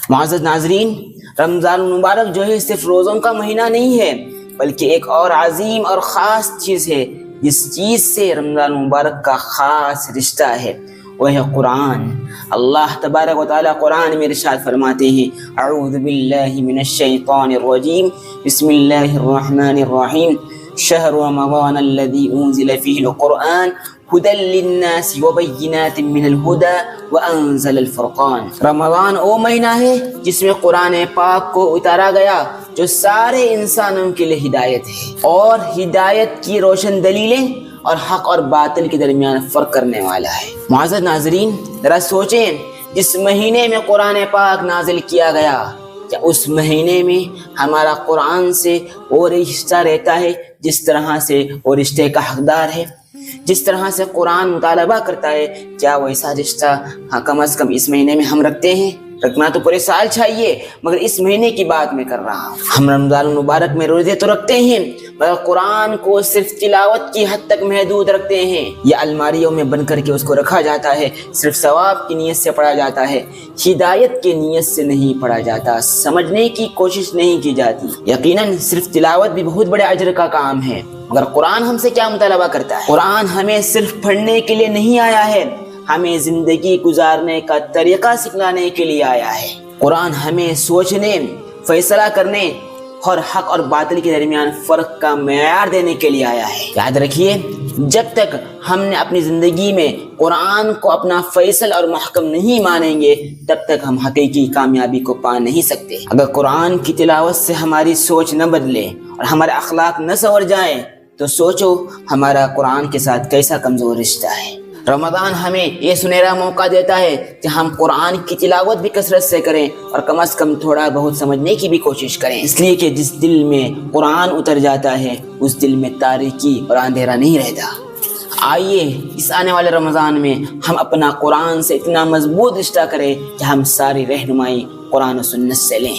معزز ناظرین، رمضان المبارک جو ہے صرف روزوں کا مہینہ نہیں ہے، بلکہ ایک اور عظیم اور خاص چیز ہے جس چیز سے رمضان المبارک کا خاص رشتہ ہے، وہ ہے قرآن۔ اللہ تبارک و تعالیٰ قرآن میں ارشاد فرماتے ہیں، اعوذ باللہ من الشیطان الرجیم، بسم اللہ الرحمن الرحیم، شہر رمضان الذی انزل فیہ القرآن ہدی للناس وبینات من الہدی وانزل الفرقان۔ رمضان وہ مہینہ ہے جس میں قرآن پاک کو اتارا گیا جو سارے انسانوں کے لیے ہدایت ہے، اور ہدایت کی روشن دلیلیں اور حق اور باطل کے درمیان فرق کرنے والا ہے۔ معزز ناظرین، ذرا سوچیں، جس مہینے میں قرآن پاک نازل کیا گیا، کیا اس مہینے میں ہمارا قرآن سے وہ رشتہ رہتا ہے جس طرح سے وہ رشتے کا حقدار ہے؟ جس طرح سے قرآن مطالبہ کرتا ہے، کیا ویسا رشتہ کم از کم اس مہینے میں ہم رکھتے ہیں؟ رکھنا تو پورے سال چاہیے، مگر اس مہینے کی بات میں کر رہا ہوں۔ ہم رمضان المبارک میں روزے تو رکھتے ہیں، مگر قرآن کو صرف تلاوت کی حد تک محدود رکھتے ہیں، یا الماریوں میں بند کر کے اس کو رکھا جاتا ہے، صرف ثواب کی نیت سے پڑھا جاتا ہے، ہدایت کی نیت سے نہیں پڑھا جاتا، سمجھنے کی کوشش نہیں کی جاتی۔ یقیناً صرف تلاوت بھی بہت بڑے اجر کا کام ہے، مگر قرآن ہم سے کیا مطالبہ کرتا ہے؟ قرآن ہمیں صرف پڑھنے کے لیے نہیں آیا ہے، ہمیں زندگی گزارنے کا طریقہ سکھلانے کے لیے آیا ہے۔ قرآن ہمیں سوچنے، فیصلہ کرنے اور حق اور باطل کے درمیان فرق کا معیار دینے کے لیے آیا ہے۔ یاد رکھیے، جب تک ہم نے اپنی زندگی میں قرآن کو اپنا فیصل اور محکم نہیں مانیں گے، تب تک ہم حقیقی کامیابی کو پا نہیں سکتے۔ اگر قرآن کی تلاوت سے ہماری سوچ نہ بدلے اور ہمارے اخلاق نہ سنور جائیں، تو سوچو ہمارا قرآن کے ساتھ کیسا کمزور رشتہ ہے۔ رمضان ہمیں یہ سنہرا موقع دیتا ہے کہ ہم قرآن کی تلاوت بھی کثرت سے کریں اور کم از کم تھوڑا بہت سمجھنے کی بھی کوشش کریں، اس لیے کہ جس دل میں قرآن اتر جاتا ہے اس دل میں تاریکی اور اندھیرا نہیں رہتا۔ آئیے اس آنے والے رمضان میں ہم اپنا قرآن سے اتنا مضبوط رشتہ کریں کہ ہم ساری رہنمائی قرآن و سنت سے لیں۔